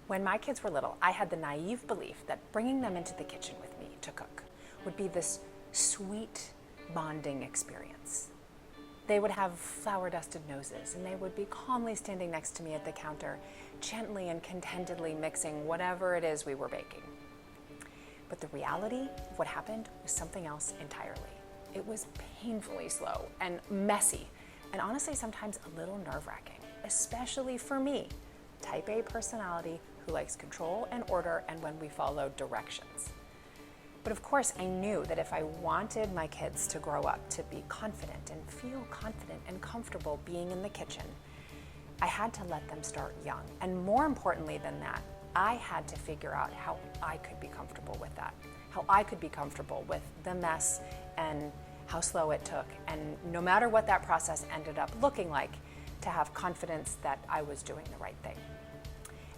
When my kids were little, I had the naive belief that bringing them into the kitchen with me to cook would be this sweet bonding experience. They would have flour-dusted noses, and they would be calmly standing next to me at the counter, gently and contentedly mixing whatever it is we were baking. But the reality of what happened was something else entirely. It was painfully slow and messy, and honestly sometimes a little nerve-wracking, especially for me, type A personality who likes control and order and when we follow directions. But of course, I knew that if I wanted my kids to grow up to be confident and feel confident and comfortable being in the kitchen, I had to let them start young. And more importantly than that, I had to figure out how I could be comfortable with that, how I could be comfortable with the mess and how slow it took. And no matter what that process ended up looking like, to have confidence that I was doing the right thing.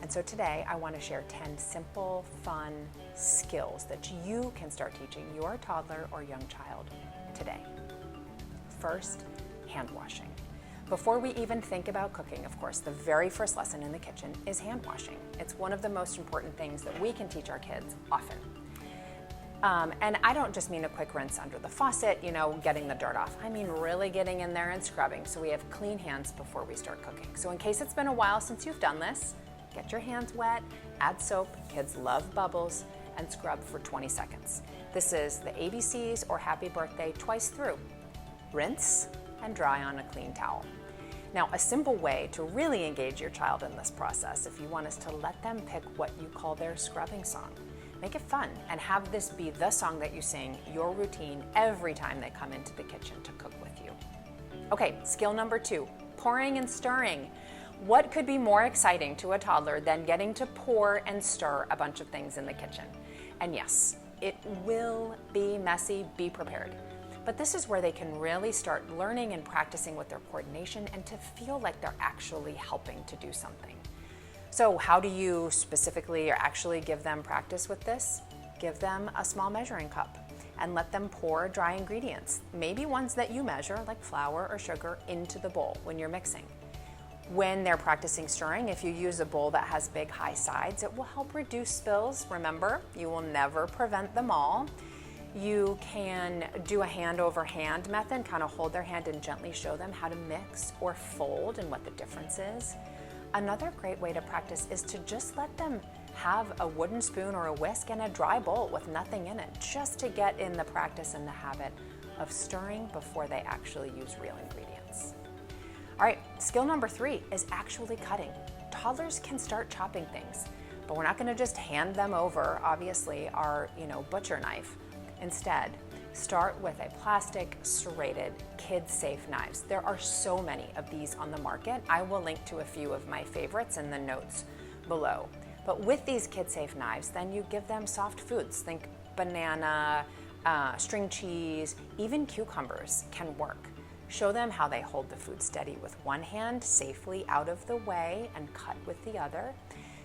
And so today I want to share 10 simple, fun skills that you can start teaching your toddler or young child today. First, hand washing. Before we even think about cooking, of course, the very first lesson in the kitchen is hand washing. It's one of the most important things that we can teach our kids often. And I don't just mean a quick rinse under the faucet, getting the dirt off. I mean really getting in there and scrubbing so we have clean hands before we start cooking. So in case it's been a while since you've done this, get your hands wet, add soap, kids love bubbles, and scrub for 20 seconds. This is the ABCs or happy birthday twice through. Rinse and dry on a clean towel. Now, a simple way to really engage your child in this process, if you want, is to let them pick what you call their scrubbing song. Make it fun and have this be the song that you sing, your routine, every time they come into the kitchen to cook with you. Okay, skill number 2, pouring and stirring. What could be more exciting to a toddler than getting to pour and stir a bunch of things in the kitchen? And yes, it will be messy, be prepared. But this is where they can really start learning and practicing with their coordination and to feel like they're actually helping to do something. So how do you specifically or actually give them practice with this? Give them a small measuring cup and let them pour dry ingredients, maybe ones that you measure like flour or sugar, into the bowl when you're mixing. When they're practicing stirring, if you use a bowl that has big high sides, it will help reduce spills. Remember, you will never prevent them all. You can do a hand over hand method, kind of hold their hand and gently show them how to mix or fold and what the difference is. Another great way to practice is to just let them have a wooden spoon or a whisk and a dry bowl with nothing in it, just to get in the practice and the habit of stirring before they actually use real ingredients. All right, skill number 3 is actually cutting. Toddlers can start chopping things, but we're not gonna just hand them over, obviously, our butcher knife. Instead, start with a plastic, serrated, kid-safe knives. There are so many of these on the market. I will link to a few of my favorites in the notes below. But with these kid-safe knives, then you give them soft foods. Think banana, string cheese, even cucumbers can work. Show them how they hold the food steady with one hand, safely out of the way, and cut with the other.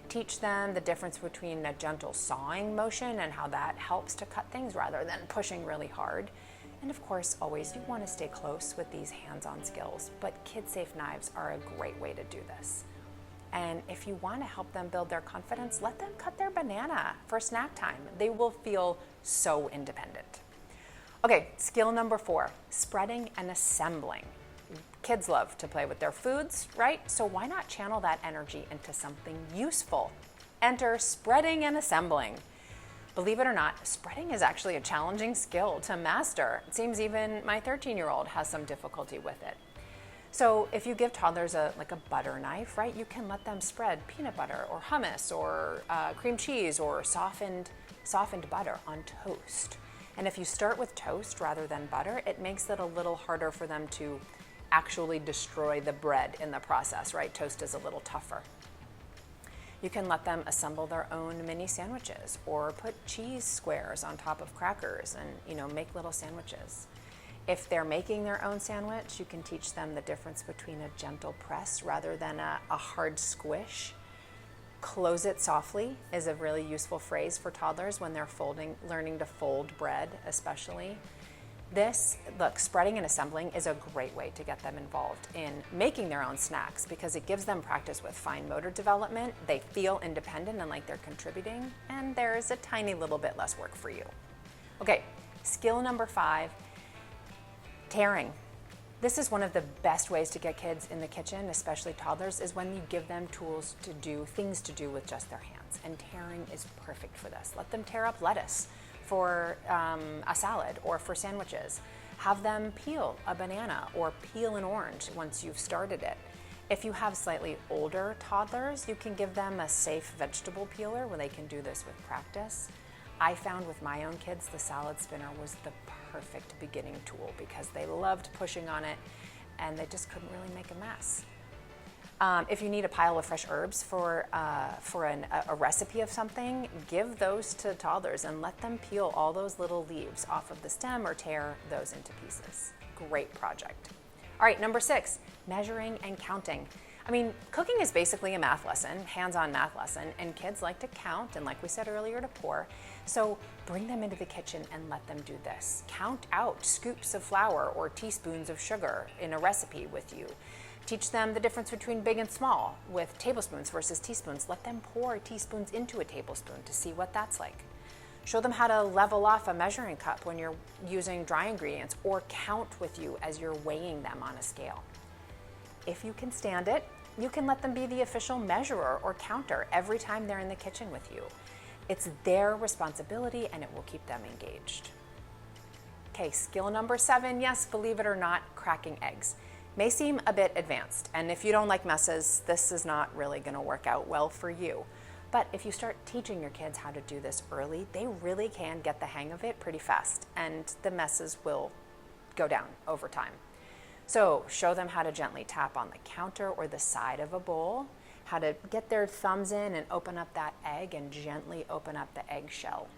Teach them the difference between a gentle sawing motion and how that helps to cut things rather than pushing really hard. And of course, always you want to stay close with these hands-on skills, but kid-safe knives are a great way to do this. And if you want to help them build their confidence, let them cut their banana for snack time. They will feel so independent. Okay, skill number 4, spreading and assembling. Kids love to play with their foods, right? So why not channel that energy into something useful? Enter spreading and assembling. Believe it or not, spreading is actually a challenging skill to master. It seems even my 13-year-old has some difficulty with it. So if you give toddlers a butter knife, right, you can let them spread peanut butter or hummus or cream cheese or softened butter on toast. And if you start with toast rather than butter, it makes it a little harder for them to actually destroy the bread in the process, right? Toast is a little tougher. You can let them assemble their own mini sandwiches or put cheese squares on top of crackers and, make little sandwiches. If they're making their own sandwich, you can teach them the difference between a gentle press rather than a hard squish. Close it softly is a really useful phrase for toddlers when they're learning to fold bread especially. Look, spreading and assembling is a great way to get them involved in making their own snacks because it gives them practice with fine motor development. They feel independent and like they're contributing, and there's a tiny little bit less work for you. Okay, skill number 5, tearing. This is one of the best ways to get kids in the kitchen, especially toddlers, is when you give them tools to do, things to do with just their hands. And tearing is perfect for this. Let them tear up lettuce for a salad or for sandwiches. Have them peel a banana or peel an orange once you've started it. If you have slightly older toddlers, you can give them a safe vegetable peeler where they can do this with practice. I found with my own kids, the salad spinner was the perfect beginning tool because they loved pushing on it and they just couldn't really make a mess. If you need a pile of fresh herbs for a recipe of something, give those to toddlers and let them peel all those little leaves off of the stem or tear those into pieces. Great project. All right, number 6, measuring and counting. I mean, cooking is basically a math lesson, hands-on math lesson, and kids like to count, and like we said earlier, to pour. So bring them into the kitchen and let them do this. Count out scoops of flour or teaspoons of sugar in a recipe with you. Teach them the difference between big and small with tablespoons versus teaspoons. Let them pour teaspoons into a tablespoon to see what that's like. Show them how to level off a measuring cup when you're using dry ingredients, or count with you as you're weighing them on a scale. If you can stand it, you can let them be the official measurer or counter every time they're in the kitchen with you. It's their responsibility and it will keep them engaged. Okay, skill number 7, yes, believe it or not, cracking eggs. May seem a bit advanced, and if you don't like messes, this is not really going to work out well for you. But if you start teaching your kids how to do this early, they really can get the hang of it pretty fast, and the messes will go down over time. So show them how to gently tap on the counter or the side of a bowl, how to get their thumbs in and open up that egg and gently open up the eggshell.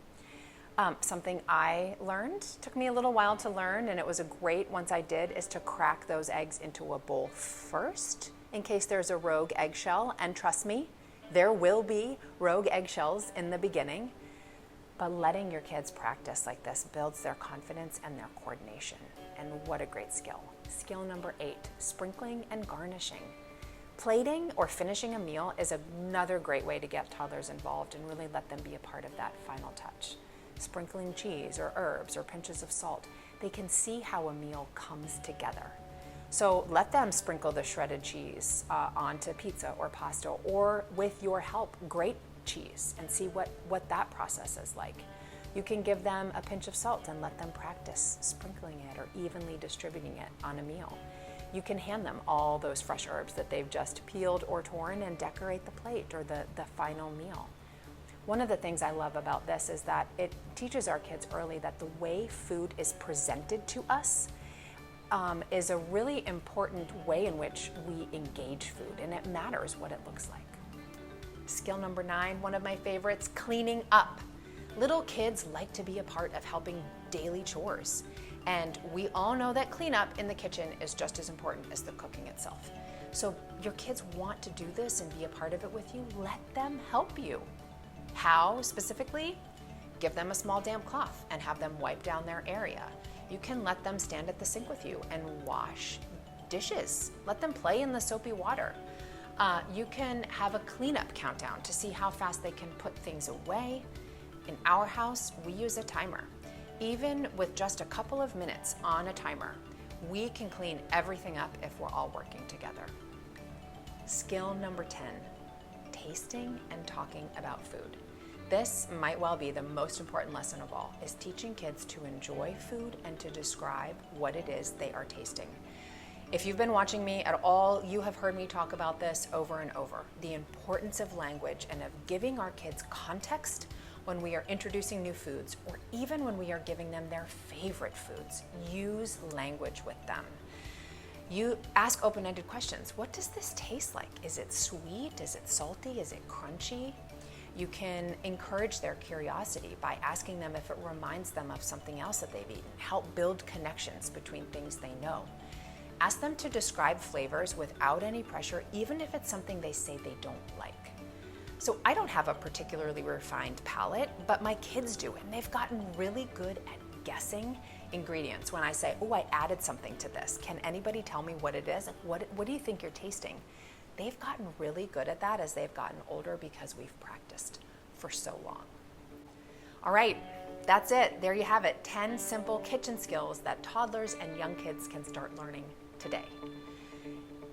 Something I learned, took me a little while to learn, and it was a great once I did, is to crack those eggs into a bowl first in case there's a rogue eggshell. And trust me, there will be rogue eggshells in the beginning, but letting your kids practice like this builds their confidence and their coordination. And what a great skill. Skill number 8, sprinkling and garnishing. Plating or finishing a meal is another great way to get toddlers involved and really let them be a part of that final touch. Sprinkling cheese or herbs or pinches of salt, they can see how a meal comes together. So let them sprinkle the shredded cheese onto pizza or pasta, or with your help, grate cheese and see what that process is like. You can give them a pinch of salt and let them practice sprinkling it or evenly distributing it on a meal. You can hand them all those fresh herbs that they've just peeled or torn and decorate the plate or the final meal. One of the things I love about this is that it teaches our kids early that the way food is presented to us is a really important way in which we engage food, and it matters what it looks like. Skill number 9, one of my favorites, cleaning up. Little kids like to be a part of helping daily chores, and we all know that cleanup in the kitchen is just as important as the cooking itself. So your kids want to do this and be a part of it with you. Let them help you. How specifically? Give them a small damp cloth and have them wipe down their area. You can let them stand at the sink with you and wash dishes. Let them play in the soapy water. You can have a cleanup countdown to see how fast they can put things away. In our house, we use a timer. Even with just a couple of minutes on a timer, we can clean everything up if we're all working together. Skill number 10, tasting and talking about food. This might well be the most important lesson of all, is teaching kids to enjoy food and to describe what it is they are tasting. If you've been watching me at all, you have heard me talk about this over and over, the importance of language and of giving our kids context when we are introducing new foods, or even when we are giving them their favorite foods. Use language with them. You ask open-ended questions. What does this taste like? Is it sweet? Is it salty? Is it crunchy? You can encourage their curiosity by asking them if it reminds them of something else that they've eaten. Help build connections between things they know. Ask them to describe flavors without any pressure, even if it's something they say they don't like. So I don't have a particularly refined palate, but my kids do, and they've gotten really good at guessing ingredients, when I say, oh, I added something to this, can anybody tell me what it is? What do you think you're tasting? They've gotten really good at that as they've gotten older because we've practiced for so long. All right, that's it. There you have it. 10 simple kitchen skills that toddlers and young kids can start learning today.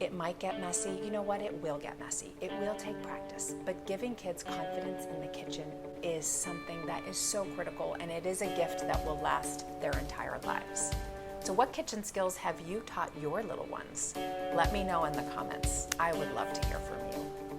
It might get messy. You know what? It will get messy. It will take practice. But giving kids confidence in the kitchen is something that is so critical, and it is a gift that will last their entire lives. So what kitchen skills have you taught your little ones? Let me know in the comments. I would love to hear from you.